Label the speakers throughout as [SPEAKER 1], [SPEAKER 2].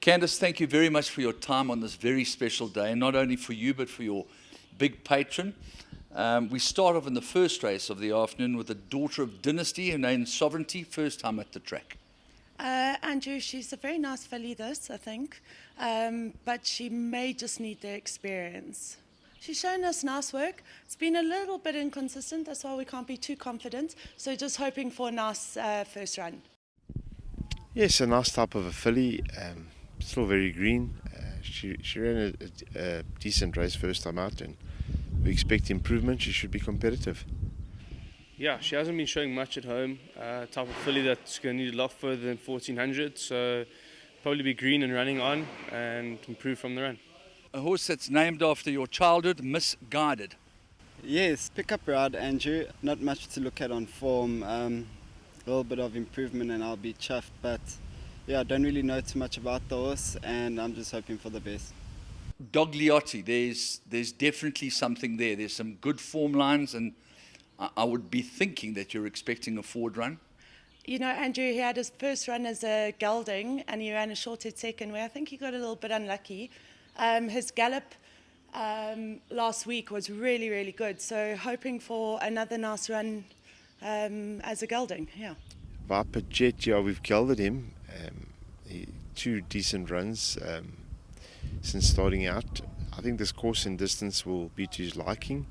[SPEAKER 1] Candice, thank you very much for your time on this very special day, and not only for you, but for your big patron. We start off in the first race of the afternoon with the daughter of Dynasty, her name's Sovereignty, first time at the track.
[SPEAKER 2] Andrew, she's a very nice filly, this, I think, but she may just need the experience. She's shown us nice work. It's been a little bit inconsistent, that's why we can't be too confident. So just hoping for a nice first run.
[SPEAKER 3] Yes, a nice type of a filly, still very green. She ran a decent race first time out, and we expect improvement. She should be competitive.
[SPEAKER 4] Yeah, she hasn't been showing much at home. Type of filly that's going to need a lot further than 1400, so probably be green and running on and improve from the run.
[SPEAKER 1] A horse that's named after your childhood, Misguided.
[SPEAKER 5] Yes, pick up ride, Andrew. Not much to look at on form. A little bit of improvement and I'll be chuffed, but yeah, I don't really know too much about the horse and I'm just hoping for the best.
[SPEAKER 1] Dogliotti, there's definitely something there. There's some good form lines, and I would be thinking that you're expecting a forward run.
[SPEAKER 2] You know, Andrew, he had his first run as a gelding and he ran a short-head second where I think he got a little bit unlucky. His gallop last week was really, really good, so hoping for another nice run as a gelding, yeah.
[SPEAKER 3] Viper Jet, yeah, we've gelded him. Two decent runs since starting out. I think this course and distance will be to his liking,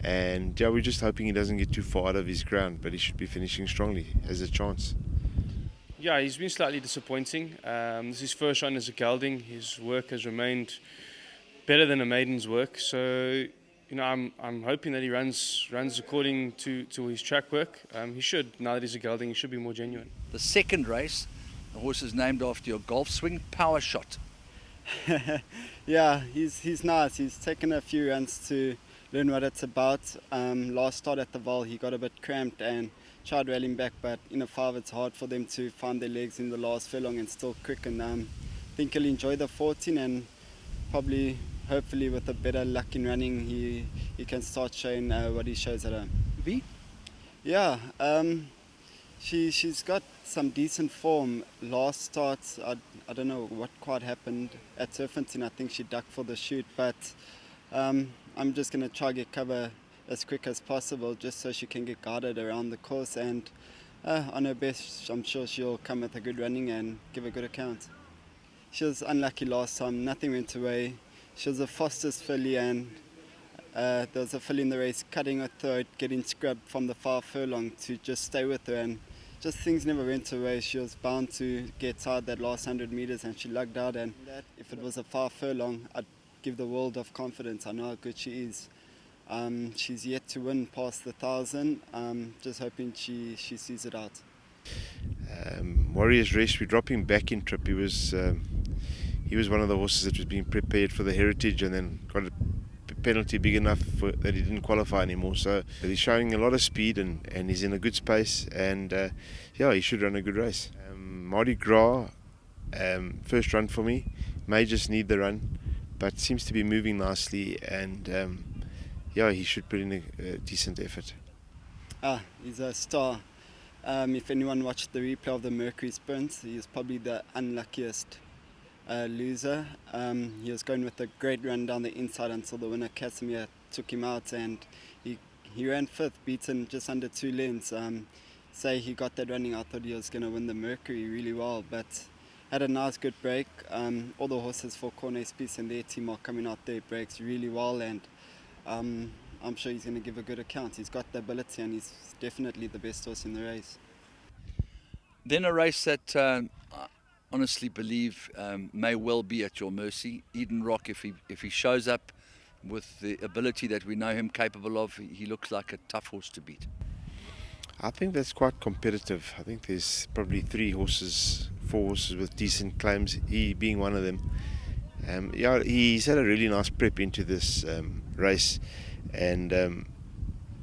[SPEAKER 3] and yeah, we're just hoping he doesn't get too far out of his ground, but he should be finishing strongly, has a chance.
[SPEAKER 4] Yeah, he's been slightly disappointing. This is his first run as a gelding. His work has remained better than a maiden's work, so you know, I'm hoping that he runs according to his track work. He should, now that he's a gelding, he should be more genuine.
[SPEAKER 1] The second race, the horse is named after your golf swing, Power Shot.
[SPEAKER 5] Yeah, he's nice. He's taken a few runs to learn what it's about. Last start at the Val, he got a bit cramped and tried rallying back, but in a 5 it's hard for them to find their legs in the last furlong and still quick. And I think he'll enjoy the 14 and probably, hopefully with a better luck in running, he can start showing what he shows at home.
[SPEAKER 1] V?
[SPEAKER 5] Yeah, she's got some decent form. Last start, I don't know what quite happened at TURFFONTEIN. I think she ducked for the shoot, but I'm just going to try get cover as quick as possible just so she can get guarded around the course, and on her best I'm sure she'll come with a good running and give a good account. She was unlucky last time, nothing went away. She was the fastest filly, and there was a filly in the race cutting her throat, getting scrubbed from the 5 furlong to just stay with her, and just things never went her way. She was bound to get tired that last 100 meters and she lugged out, and if it was a 5 furlong I'd give the world of confidence. I know how good she is. She's yet to win past the 1,000. Just hoping she sees it out.
[SPEAKER 3] Warriors Rest, we're dropping back in trip. He was one of the horses that was being prepared for the Heritage and then got a penalty big enough that he didn't qualify anymore. So he's showing a lot of speed and he's in a good space, and yeah, he should run a good race. Mardi Gras, first run for me, may just need the run, but seems to be moving nicely, and yeah, he should put in a decent effort.
[SPEAKER 5] He's a star. If anyone watched the replay of the Mercury Sprint, he's probably the unluckiest loser. He was going with a great run down the inside until the winner Casimir took him out, and he ran 5th, beaten just under 2 lengths. Say he got that running, I thought he was going to win the Mercury really well, but had a nice good break. All the horses for Cornet Spies and their team are coming out their breaks really well, and I'm sure he's going to give a good account. He's got the ability and he's definitely the best horse in the race.
[SPEAKER 1] Then a race that I honestly believe may well be at your mercy. Eden Rock, if he shows up with the ability that we know him capable of, he looks like a tough horse to beat.
[SPEAKER 3] I think that's quite competitive. I think there's probably 4 horses with decent claims, he being one of them. Yeah, he's had a really nice prep into this race, and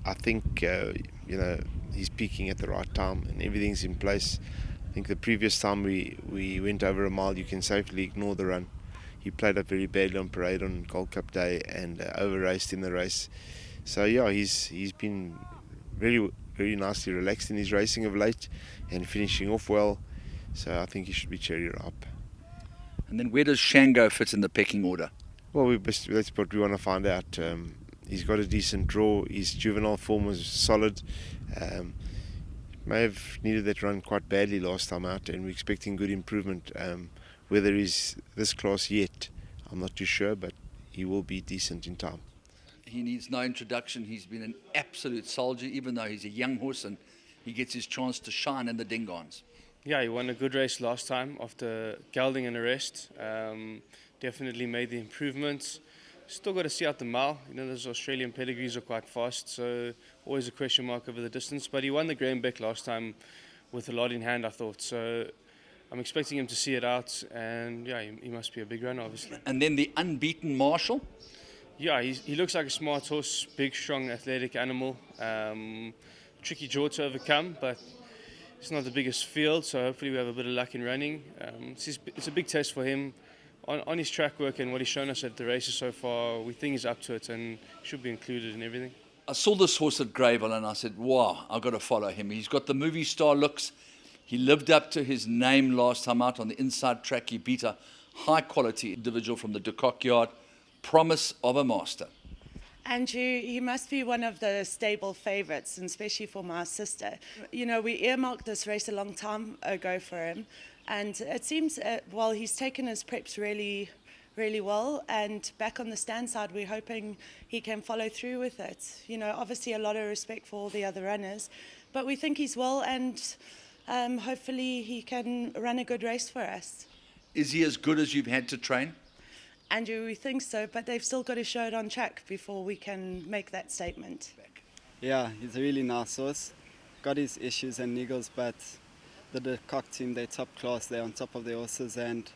[SPEAKER 3] I think you know, he's peaking at the right time and everything's in place. I think the previous time we went over a mile, you can safely ignore the run. He played up very badly on parade on Gold Cup day and over raced in the race. So yeah, he's been very nicely relaxed in his racing of late and finishing off well. So I think he should be cherry ripe.
[SPEAKER 1] And then where does Shango fit in the pecking order?
[SPEAKER 3] Well, that's what we want to find out. He's got a decent draw. His juvenile form was solid. May have needed that run quite badly last time out, and we're expecting good improvement. Whether he's this class yet, I'm not too sure, but he will be decent in time.
[SPEAKER 1] He needs no introduction. He's been an absolute soldier, even though he's a young horse, and he gets his chance to shine in the Dingons.
[SPEAKER 4] Yeah, he won a good race last time after gelding and a rest. Definitely made the improvements. Still got to see out the mile. You know, those Australian pedigrees are quite fast, so always a question mark over the distance. But he won the Graham Beck last time with a lot in hand, I thought. So I'm expecting him to see it out, and yeah, he must be a big runner, obviously.
[SPEAKER 1] And then the unbeaten Marshall.
[SPEAKER 4] Yeah, he looks like a smart horse, big, strong, athletic animal. Tricky draw to overcome, but it's not the biggest field, so hopefully we have a bit of luck in running. It's a big test for him. On his track work and what he's shown us at the races so far, we think he's up to it and should be included in everything.
[SPEAKER 1] I saw this horse at Greyville and I said, wow, I've got to follow him. He's got the movie star looks. He lived up to his name last time out on the inside track. He beat a high-quality individual from the De Kock yard. Promise of a master.
[SPEAKER 2] Andrew, he must be one of the stable favourites, and especially for my sister. You know, we earmarked this race a long time ago for him, and it seems, well, he's taken his preps really, really well, and back on the stand side, we're hoping he can follow through with it. You know, obviously a lot of respect for all the other runners, but we think he's well, and hopefully he can run a good race for us.
[SPEAKER 1] Is he as good as you've had to train?
[SPEAKER 2] Andrew, we think so, but they've still got to show it on track before we can make that statement.
[SPEAKER 5] Yeah, he's a really nice horse. Got his issues and niggles, but the De Kock team, they're top class. They're on top of their horses, and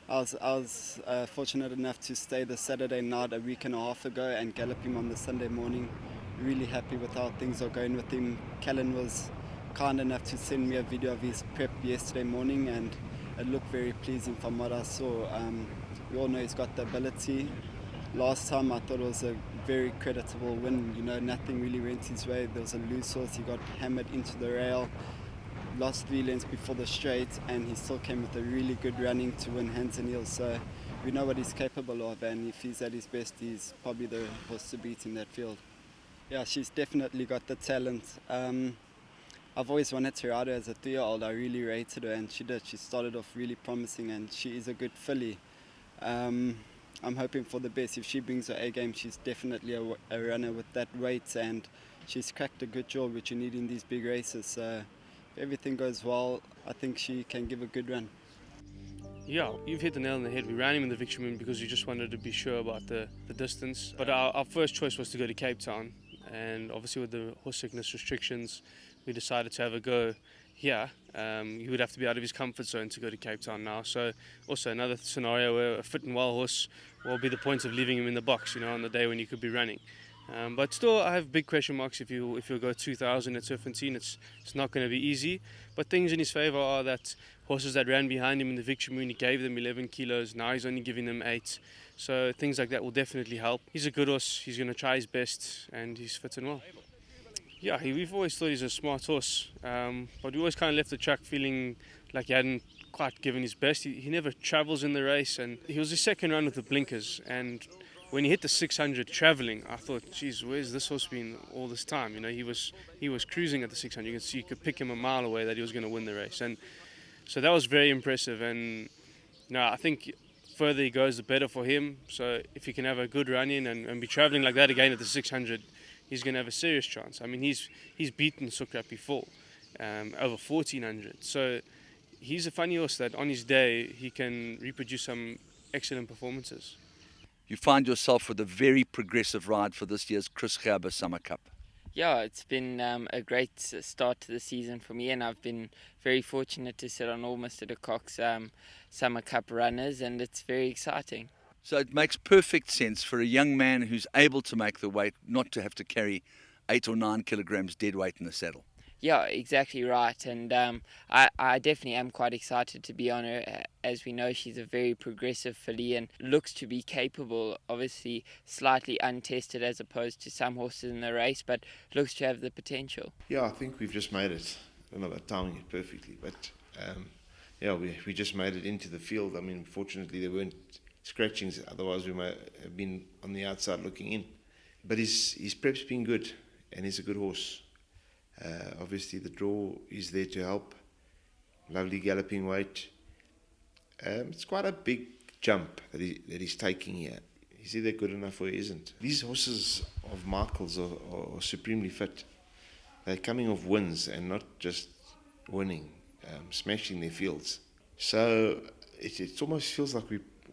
[SPEAKER 5] I was fortunate enough to stay the Saturday night a week and a half ago and gallop him on the Sunday morning. Really happy with how things are going with him. Callan was kind enough to send me a video of his prep yesterday morning, and it looked very pleasing from what I saw. We all know he's got the ability. Last time I thought it was a very creditable win. You know, nothing really went his way. There was a loose horse. He got hammered into the rail, lost 3 lengths before the straight, and he still came with a really good running to win hands and heels. So we know what he's capable of, and if he's at his best, he's probably the horse to beat in that field. Yeah, she's definitely got the talent. I've always wanted to ride her as a 3-year-old. I really rated her, and she did. She started off really promising, and she is a good filly. I'm hoping for the best. If she brings her A game, she's definitely a runner with that weight, and she's cracked a good jaw, which you need in these big races. So if everything goes well, I think she can give a good run.
[SPEAKER 4] Yeah, you've hit the nail on the head. We ran him in the Victory Moon because we just wanted to be sure about the distance. But our first choice was to go to Cape Town, and obviously with the horse sickness restrictions, we decided to have a go here. He would have to be out of his comfort zone to go to Cape Town now. So also another scenario where a fit and well horse will be the point of leaving him in the box, you know, on the day when you could be running. But still, I have big question marks if you go 2,000 at Turffontein. It's not going to be easy. But things in his favour are that horses that ran behind him in the Victory Moon, he gave them 11 kilos. Now he's only giving them 8. So things like that will definitely help. He's a good horse. He's going to try his best, and he's fit and well. Yeah, we've always thought he's a smart horse, but we always kind of left the track feeling like he hadn't quite given his best. He never travels in the race, and he was his second run with the blinkers, and when he hit the 600 travelling, I thought, geez, where's this horse been all this time? You know, he was cruising at the 600. You can see you could pick him a mile away that he was going to win the race, and so that was very impressive. And I think further he goes, the better for him. So if he can have a good run in and be travelling like that again at the 600, he's going to have a serious chance. I mean, he's beaten Sukrat before, over 1,400. So he's a funny horse that on his day he can reproduce some excellent performances.
[SPEAKER 1] You find yourself with a very progressive ride for this year's Gerber Summer Cup.
[SPEAKER 6] Yeah, it's been a great start to the season for me, and I've been very fortunate to sit on all Mr. De Kock's Summer Cup runners, and it's very exciting.
[SPEAKER 1] So it makes perfect sense for a young man who's able to make the weight not to have to carry 8 or 9 kilograms dead weight in the saddle.
[SPEAKER 6] Yeah, exactly right. And I definitely am quite excited to be on her. As we know, she's a very progressive filly and looks to be capable, obviously slightly untested as opposed to some horses in the race, but looks to have the potential.
[SPEAKER 3] Yeah, I think we've just made it. I don't know about timing it perfectly, but yeah, we just made it into the field. I mean, fortunately there weren't scratchings, otherwise we might have been on the outside looking in. But his prep's been good, and he's a good horse. Obviously the draw is there to help. Lovely galloping weight. It's quite a big jump that he's taking here. Is either good enough or he isn't. These horses of Michael's are supremely fit. They're coming off wins and not just winning, smashing their fields. So it almost feels like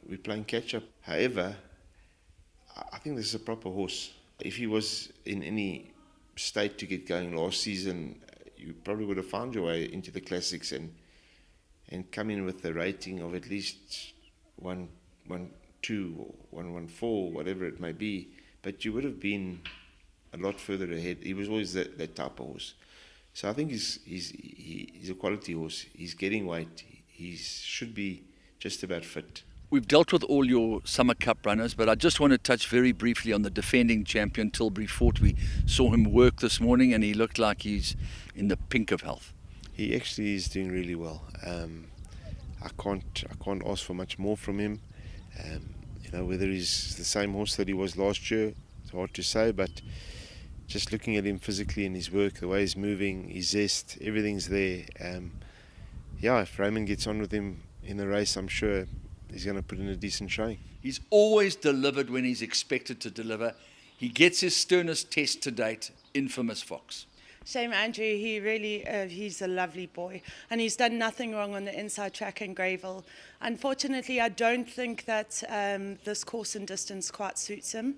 [SPEAKER 3] we're playing catch up. However, I think this is a proper horse. If he was in any state to get going last season, you probably would have found your way into the classics and come in with a rating of at least 1-2 or 1-4, whatever it may be. But you would have been a lot further ahead. He was always that type of horse. So I think he's a quality horse. He's getting weight. He should be just about fit.
[SPEAKER 1] We've dealt with all your Summer Cup runners, but I just want to touch very briefly on the defending champion, Tilbury Fort. We saw him work this morning and he looked like he's in the pink of health.
[SPEAKER 3] He actually is doing really well. I can't ask for much more from him. Whether he's the same horse that he was last year, it's hard to say, but just looking at him physically and his work, the way he's moving, his zest, everything's there. If Raymond gets on with him in the race, I'm sure he's going to put in a decent showing.
[SPEAKER 1] He's always delivered when he's expected to deliver. He gets his sternest test to date, infamous Fox.
[SPEAKER 2] Shame Andrew, he really, he's a lovely boy and he's done nothing wrong on the inside track in Greyville. Unfortunately, I don't think that this course and distance quite suits him,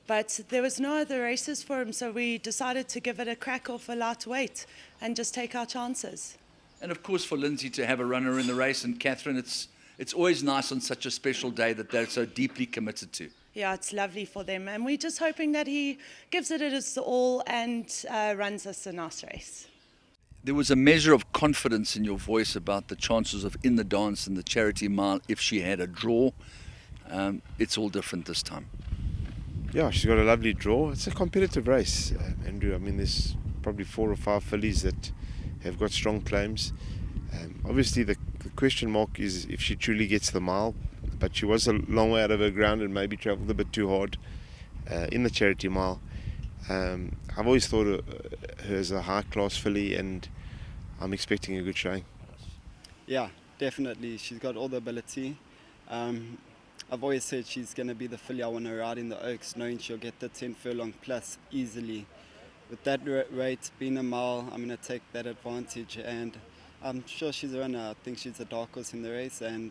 [SPEAKER 2] but there was no other races for him, so we decided to give it a crack off a light weight and just take our chances.
[SPEAKER 1] And of course for Lindsay to have a runner in the race, and Catherine, it's always nice on such a special day that they're so deeply committed to.
[SPEAKER 2] Yeah, it's lovely for them. And we're just hoping that he gives it his all and runs us a nice race.
[SPEAKER 1] There was a measure of confidence in your voice about the chances of In the Dance and the Charity Mile if she had a draw. It's all different this time.
[SPEAKER 3] Yeah, she's got a lovely draw. It's a competitive race, Andrew. I mean, there's probably 4 or 5 fillies that have got strong claims. Obviously, the question mark is if she truly gets the mile. But she was a long way out of her ground and maybe travelled a bit too hard in the Charity Mile. I've always thought of her as a high-class filly, and I'm expecting a good showing.
[SPEAKER 5] Yeah, definitely. She's got all the ability. I've always said she's going to be the filly I want to ride in the Oaks, knowing she'll get the 10 furlong plus easily. With that rate, being a mile, I'm going to take that advantage, and I'm sure she's a runner. I think she's a dark horse in the race, and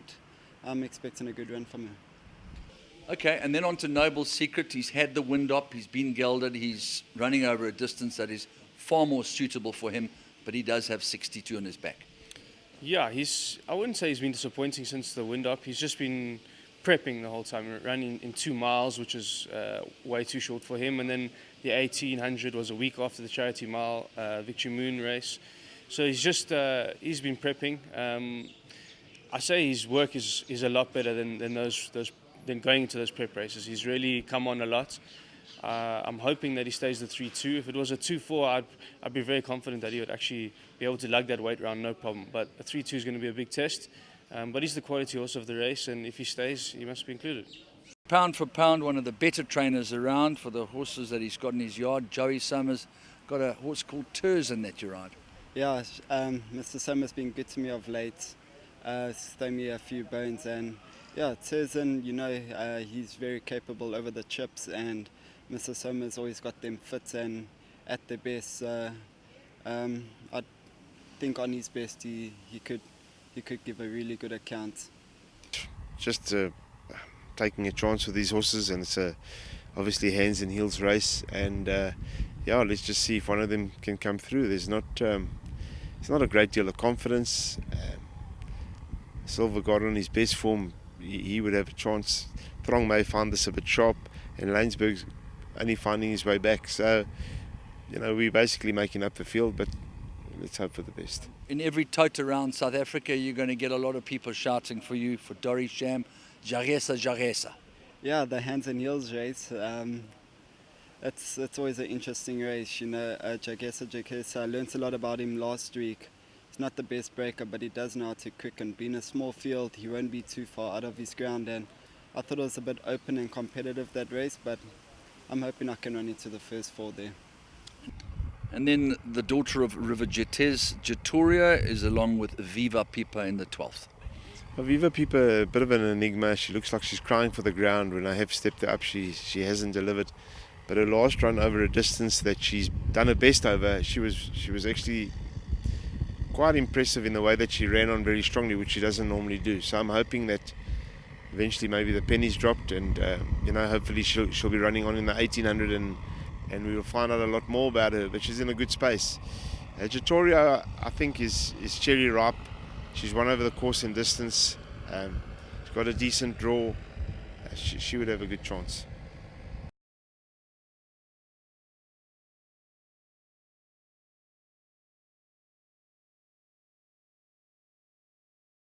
[SPEAKER 5] I'm expecting a good run from her.
[SPEAKER 1] Okay, and then on to Noble Secret. He's had the wind up, he's been gelded, he's running over a distance that is far more suitable for him, but he does have 62 on his back.
[SPEAKER 4] Yeah, I wouldn't say he's been disappointing since the wind up. He's just been prepping the whole time, running in 2 miles, which is way too short for him. And then the 1800 was a week after the Charity Mile Victory Moon race. So he's been prepping. I say his work is a lot better than going into those prep races. He's really come on a lot. I'm hoping that he stays the 3-2. If it was a 2-4, I'd be very confident that he would actually be able to lug that weight round, no problem. But a 3-2 is going to be a big test. But he's the quality horse of the race, and if he stays, he must be included.
[SPEAKER 1] Pound for pound, one of the better trainers around for the horses that he's got in his yard. Joey Summers got a horse called Turs in that yard.
[SPEAKER 5] Yeah, Mr. Summers been good to me of late. Thrown me a few bones, and yeah, Terzan, he's very capable over the chips, and Mr. Summers always got them fit and at their best. I think on his best he could give a really good account.
[SPEAKER 3] Just taking a chance with these horses, and it's obviously hands and heels race, and let's just see if one of them can come through. There's not a great deal of confidence. Silver got on his best form, he would have a chance. Throng may find this a bit sharp, and Lainsburg's only finding his way back. So, we're basically making up the field, but let's hope for the best.
[SPEAKER 1] In every tote around South Africa, you're going to get a lot of people shouting for you, for Dory Sham, Jaresa, Jaresa.
[SPEAKER 5] Yeah, the hands and heels race. It's always an interesting race, Jaresa. I learned a lot about him last week. he's not the best breaker, but he does know how to quick, and being a small field, he won't be too far out of his ground. And I thought it was a bit open and competitive, that race, but I'm hoping I can run into the first 4 there.
[SPEAKER 1] And then the daughter of River Jetez, Jetoria, is along with Viva Pipa in the 12th.
[SPEAKER 3] Viva Pipa, a bit of an enigma. She looks like she's crying for the ground. When I have stepped her up, she hasn't delivered. But her last run over a distance that she's done her best over, she was actually quite impressive in the way that she ran on very strongly, which she doesn't normally do. So I'm hoping that eventually maybe the penny's dropped, and hopefully she'll be running on in the 1800, and we will find out a lot more about her. But she's in a good space. Jetoria, I think, is cherry ripe. She's won over the course in distance. She's got a decent draw. She would have a good chance.